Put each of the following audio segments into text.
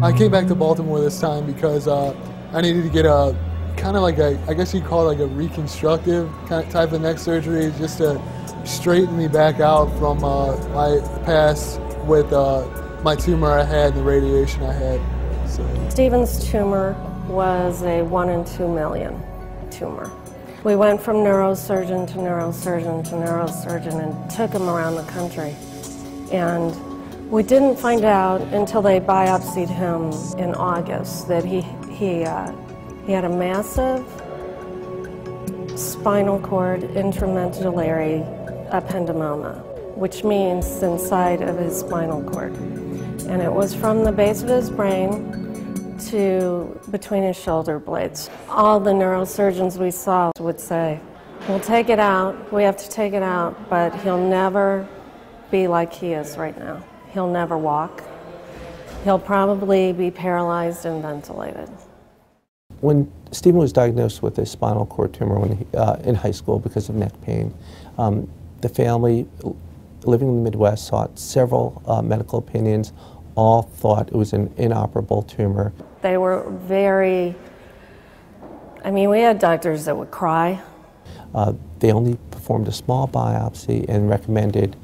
I came back to Baltimore this time because I needed to get a kind of like a, I guess you'd call it like a reconstructive kind of type of neck surgery, just to straighten me back out from my past with my tumor I had and the radiation I had. So. Steven's tumor was a 1 in 2 million tumor. We went from neurosurgeon to neurosurgeon to neurosurgeon and took him around the country. And we didn't find out until they biopsied him in August that he had a massive spinal cord intramedullary ependymoma, which means inside of his spinal cord. And it was from the base of his brain to between his shoulder blades. All the neurosurgeons we saw would say, we'll take it out, we have to take it out, but he'll never be like he is right now. He'll never walk. He'll probably be paralyzed and ventilated. When Steven was diagnosed with a spinal cord tumor in high school because of neck pain, the family living in the Midwest sought several medical opinions. All thought it was an inoperable tumor. They were very, I mean, we had doctors that would cry. They only performed a small biopsy and recommended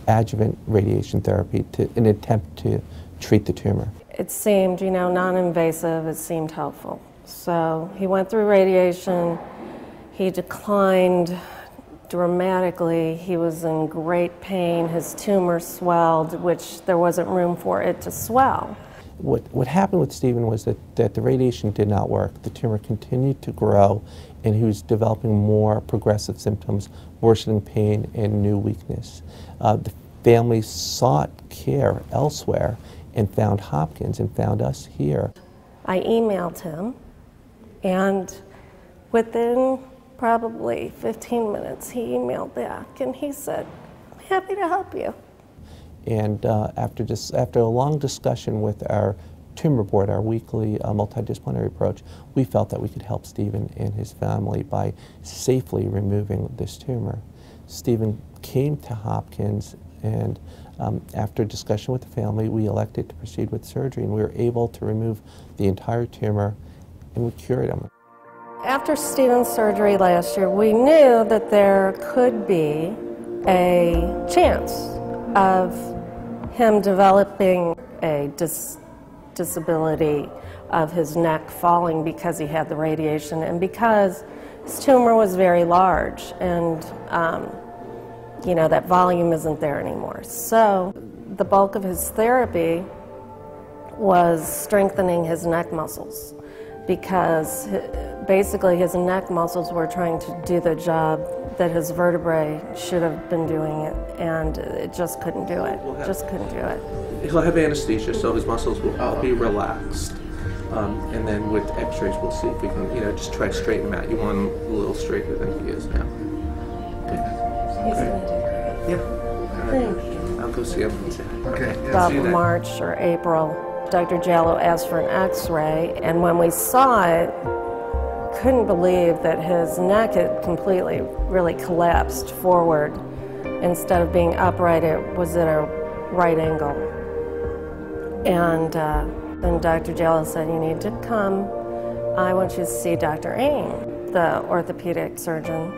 adjuvant radiation therapy in an attempt to treat the tumor. It seemed, you know, non-invasive, it seemed helpful. So he went through radiation, he declined dramatically, he was in great pain, his tumor swelled, which there wasn't room for it to swell. What happened with Steven was that the radiation did not work. The tumor continued to grow and he was developing more progressive symptoms, worsening pain and new weakness. The family sought care elsewhere and found Hopkins and found us here. I emailed him, and within probably 15 minutes he emailed back and he said, I'm happy to help you. And after a long discussion with our tumor board, our weekly multidisciplinary approach, we felt that we could help Steven and his family by safely removing this tumor. Steven came to Hopkins, and after discussion with the family, we elected to proceed with surgery, and we were able to remove the entire tumor, and we cured him. After Steven's surgery last year, we knew that there could be a chance of him developing a disability of his neck falling because he had the radiation and because his tumor was very large, and you know, that volume isn't there anymore. So the bulk of his therapy was strengthening his neck muscles, because basically his neck muscles were trying to do the job that his vertebrae should have been doing it, and it just couldn't do it. Just couldn't do it. He'll have anesthesia, so his muscles will all be relaxed. And then with x-rays, we'll see if we can, you know, just try to straighten him out. You want him a little straighter than he is now. He's going to do great. Yeah. Thank you. I'll go see him. Okay. About March or April, Dr. Jallo asked for an x-ray, and when we saw it, couldn't believe that his neck had completely really collapsed forward. Instead of being upright, it was at a right angle. And then Dr. Jallo said, you need to come. I want you to see Dr. Ain, the orthopedic surgeon.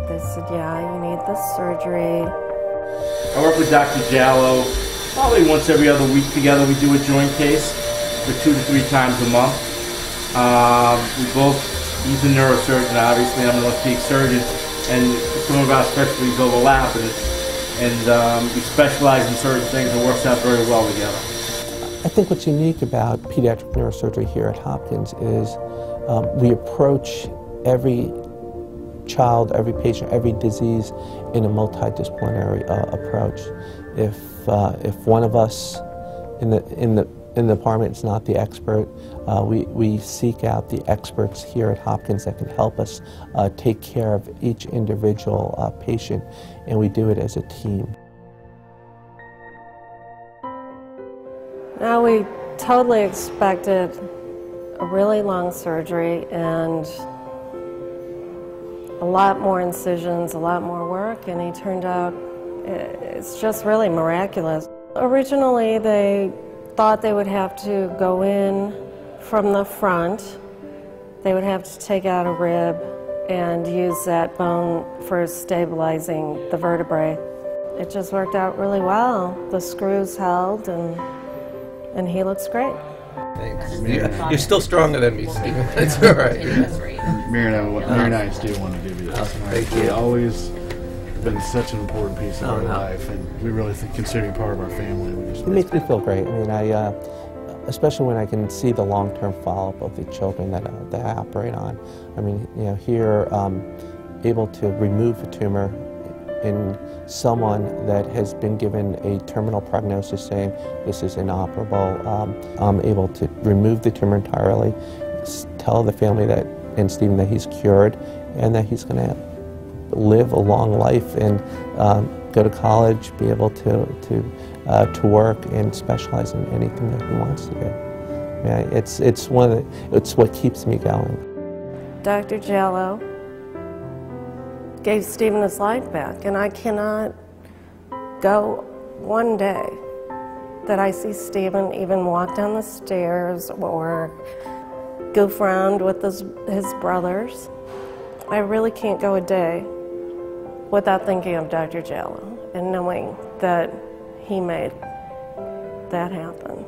They said, yeah, you need this surgery. I work with Dr. Jallo probably once every other week together. We do a joint case for 2 to 3 times a month. He's a neurosurgeon, obviously. I'm an orthopedic surgeon, and some of our specialties overlap, and we specialize in certain things and works out very well together. I think what's unique about pediatric neurosurgery here at Hopkins is we approach every child, every patient, every disease in a multidisciplinary approach. If one of us in the department is not the expert, we seek out the experts here at Hopkins that can help us take care of each individual patient, and we do it as a team. Now, we totally expected a really long surgery and a lot more incisions, a lot more work, and he turned out, it's just really miraculous. Originally, they thought they would have to go in from the front. They would have to take out a rib and use that bone for stabilizing the vertebrae. It just worked out really well. The screws held, and he looks great. Thanks. You're still stronger than me, Steven. That's all right. Mary and I still want to give you this. Thank you. It's always been such an important piece of our life, and we really consider you part of our family. It makes me feel great. I mean, especially when I can see the long-term follow-up of the children that I operate on. I mean, you know, here, able to remove a tumor in someone that has been given a terminal prognosis saying this is inoperable. I'm able to remove the tumor entirely, tell the family that, and Steven, that he's cured and that he's going to live a long life and go to college, be able to work and specialize in anything that he wants to do. Yeah, it's what keeps me going. Dr. Jello gave Steven his life back, and I cannot go one day that I see Steven even walk down the stairs or goof around with his brothers. I really can't go a day without thinking of Dr. Jello and knowing that he made that happen.